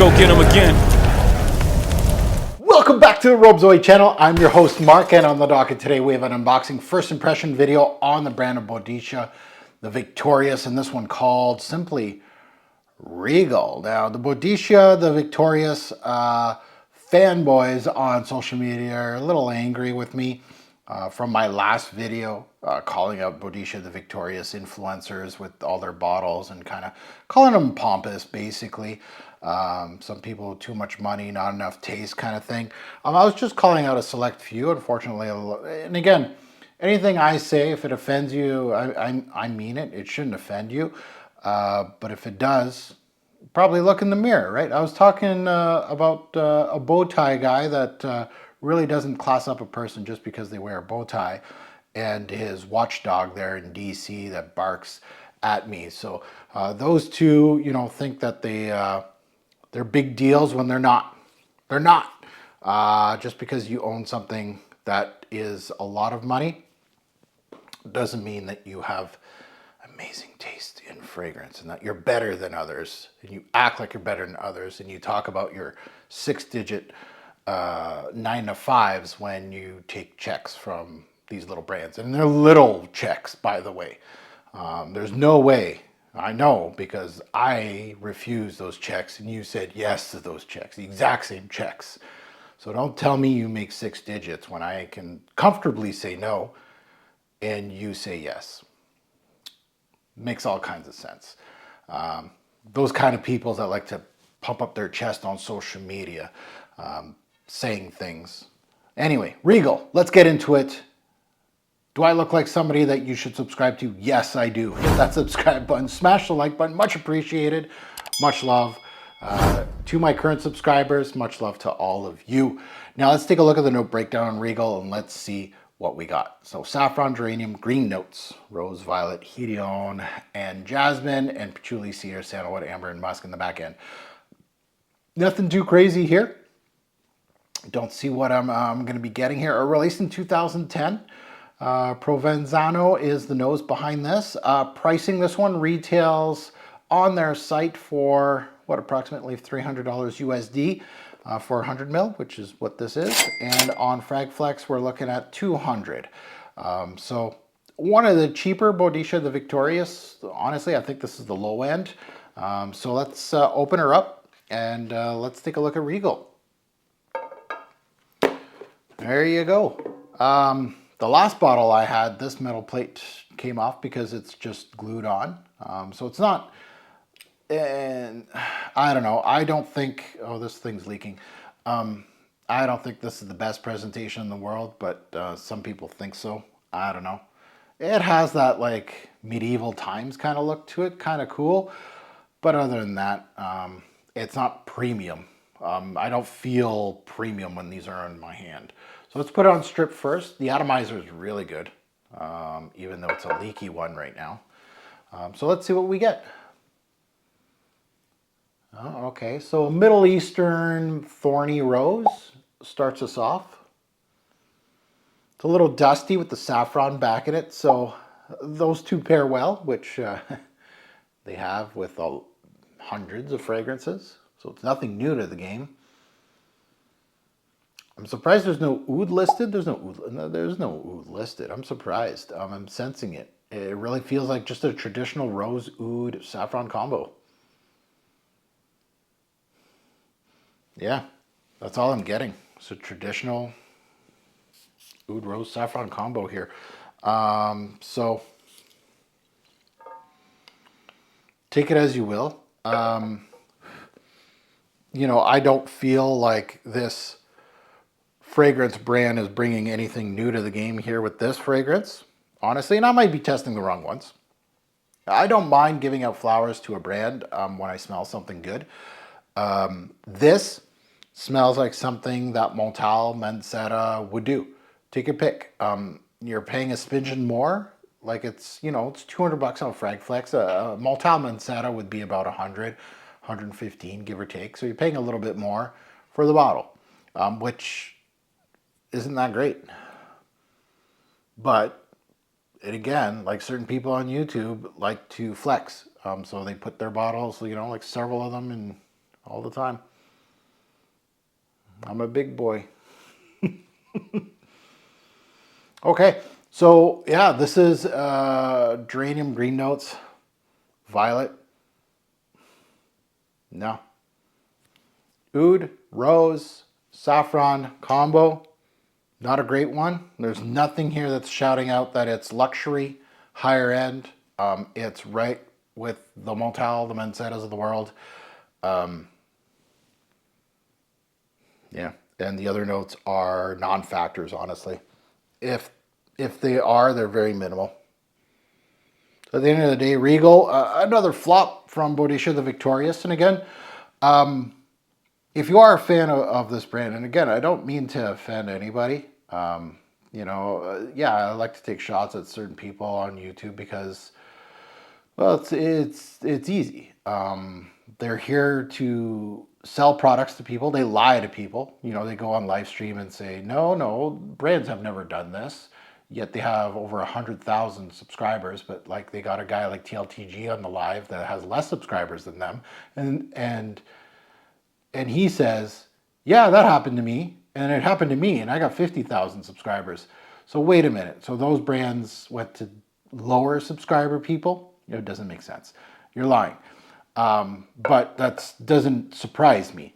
go get him again. Welcome back to the Robezoid channel. I'm your host Mark, and on the docket today we have an unboxing first impression video on the brand of Boadicea, the Victorious, and this one called simply Regal. Now the Boadicea, the Victorious fanboys on social media are a little angry with me from my last video calling out Boadicea, the Victorious influencers with all their bottles and kind of calling them pompous basically. Some people too much money, not enough taste kind of thing. I was just calling out a select few, unfortunately. And again, anything I say, if it offends you, I mean it. It shouldn't offend you. But if it does, probably look in the mirror, right? I was talking about a bow tie guy that really doesn't class up a person just because they wear a bow tie, and his watchdog there in DC that barks at me. So those two, you know, think that they're big deals when they're not. They're not. Just because you own something that is a lot of money doesn't mean that you have amazing taste in fragrance and that you're better than others, and you act like you're better than others, and you talk about your 6-digit 9 to 5s when you take checks from these little brands. And they're little checks, by the way. There's no way. I know, because I refused those checks and you said yes to those checks, the exact same checks. So don't tell me you make 6 digits when I can comfortably say no and you say yes. Makes all kinds of sense. Those kind of people that like to pump up their chest on social media, saying things. Anyway, Regal, let's get into it. Do I look like somebody that you should subscribe to? Yes, I do. Hit that subscribe button, smash the like button, much appreciated. Much love to my current subscribers, much love to all of you. Now let's take a look at the note breakdown on Regal and let's see what we got. So saffron, geranium, green notes, rose, violet, hedione, and jasmine, and patchouli, cedar, sandalwood, amber, and musk in the back end. Nothing too crazy here. Don't see what I'm going to be getting here. Released in 2010. Provenzano is the nose behind this. Pricing, this one retails on their site for what, approximately $300 USD for 100 mil, which is what this is. And on Fragflex, we're looking at 200. So one of the cheaper Boadicea, the Victorious. Honestly, I think this is the low end. So let's open her up and let's take a look at Regal. There you go. The last bottle I had, this metal plate came off because it's just glued on. So it's not, and I don't know. I don't think, oh, this thing's leaking. I don't think this is the best presentation in the world, but some people think so. I don't know. It has that like medieval times kind of look to it, kind of cool. But other than that, it's not premium. I don't feel premium when these are in my hand. So let's put it on strip first. The atomizer is really good, even though it's a leaky one right now. So let's see what we get. Oh, okay, so Middle Eastern thorny rose starts us off. It's a little dusty with the saffron back in it, so those two pair well, which they have with hundreds of fragrances. So it's nothing new to the game. I'm surprised there's no OUD listed. There's no OUD listed. I'm surprised. I'm sensing it. It really feels like just a traditional rose OUD saffron combo. Yeah, that's all I'm getting. It's a traditional OUD rose saffron combo here. So take it as you will. You know, I don't feel like this fragrance brand is bringing anything new to the game here with this fragrance, honestly, and I might be testing the wrong ones. I don't mind giving out flowers to a brand when I smell something good. This smells like something that Montal Mancera would do. Take a pick. You're paying a smidgen more, like it's, you know, it's $200 on Fragflex. Montal Mancera would be about 100, 115, give or take. So you're paying a little bit more for the bottle, which isn't that great. But it again, like certain people on YouTube like to flex. So they put their bottles, you know, like several of them in all the time. I'm a big boy. Okay, so yeah, this is geranium green notes, violet. No. Oud, rose, saffron combo. Not a great one. There's nothing here that's shouting out that it's luxury, higher end. It's right with the Montal, the Mansettas of the world. Yeah, and the other notes are non-factors, honestly. If if they are, they're very minimal. So at the end of the day, Regal, another flop from Boadicea the Victorious. And again, if you are a fan of this brand, and again, I don't mean to offend anybody. Yeah, I like to take shots at certain people on YouTube because, well, it's easy. They're here to sell products to people. They lie to people. They go on live stream and say, no, brands have never done this. Yet they have over 100,000 subscribers, but like they got a guy like TLTG on the live that has less subscribers than them, and he says, yeah, that happened to me, and it happened to me, and I got 50,000 subscribers. So wait a minute. So those brands went to lower subscriber people? It doesn't make sense. You're lying. But that doesn't surprise me.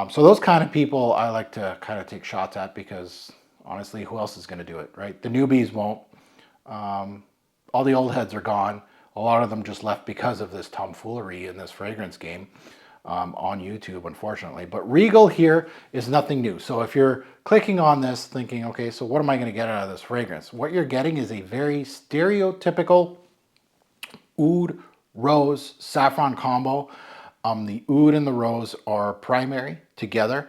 So those kind of people I like to kind of take shots at because honestly, who else is going to do it, right? The newbies won't. All the old heads are gone. A lot of them just left because of this tomfoolery in this fragrance game on YouTube, unfortunately. But Regal here is nothing new. So if you're clicking on this thinking, okay, so what am I going to get out of this fragrance? What you're getting is a very stereotypical oud, rose, saffron combo. The oud and the rose are primary together.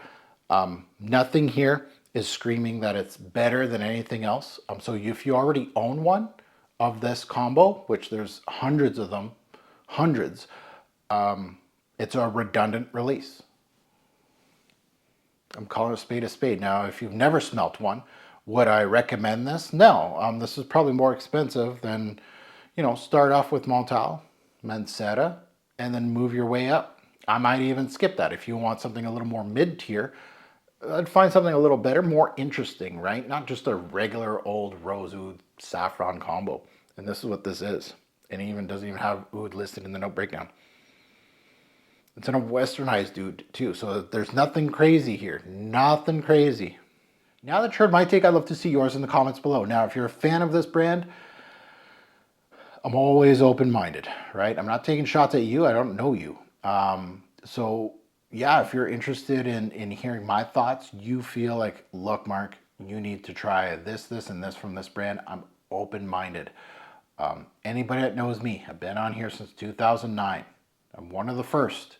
Nothing here is screaming that it's better than anything else. So if you already own one of this combo, which there's hundreds of them, hundreds, it's a redundant release. I'm calling a spade a spade. Now, if you've never smelt one, would I recommend this? No. This is probably more expensive than, start off with Montal, Mansetta, and then move your way up. I might even skip that if you want something a little more mid-tier. I'd find something a little better, more interesting, right? Not just a regular old rose oud saffron combo. And this is what this is. And it even doesn't even have oud listed in the note breakdown. It's in a westernized oud too, so there's nothing crazy here. Nothing crazy. Now that you heard my take, I'd love to see yours in the comments below. Now, if you're a fan of this brand, I'm always open-minded, right? I'm not taking shots at you. I don't know you. So yeah, if you're interested in hearing my thoughts, you feel like, look, Mark, you need to try this, and this from this brand, I'm open-minded. Anybody that knows me, I've been on here since 2009. I'm one of the first.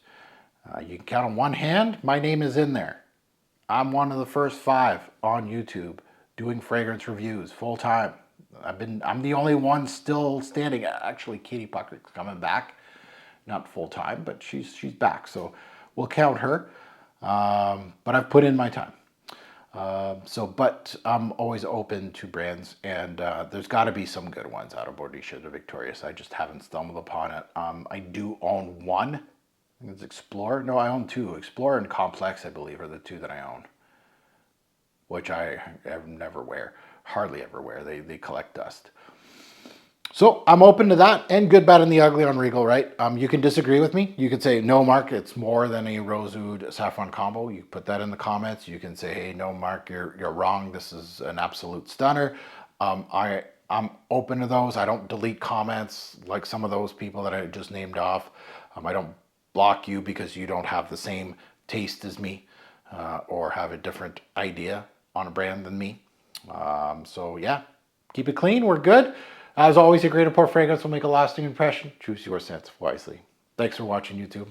You can count on one hand, my name is in there. I'm one of the first 5 on YouTube doing fragrance reviews full-time. I'm the only one still standing. Actually, Katie Puckrick's coming back. Not full-time, but she's back. So we'll count her. But I've put in my time. But I'm always open to brands, and there's got to be some good ones out of Boadicea the Victorious. I just haven't stumbled upon it. I do own one. I think it's Explorer. No, I own 2. Explorer and Complex, I believe, are the 2 that I own, which I never wear, hardly ever wear. They collect dust. So I'm open to that, and good, bad, and the ugly on Regal, right? You can disagree with me. You could say, no, Mark, it's more than a rose oud saffron combo. You put that in the comments. You can say, hey, no, Mark, you're wrong. This is an absolute stunner. I'm open to those. I don't delete comments like some of those people that I just named off. I don't block you because you don't have the same taste as me or have a different idea on a brand than me. So yeah, keep it clean. We're good. As always, a great import fragrance will make a lasting impression. Choose your scents wisely. Thanks for watching, YouTube.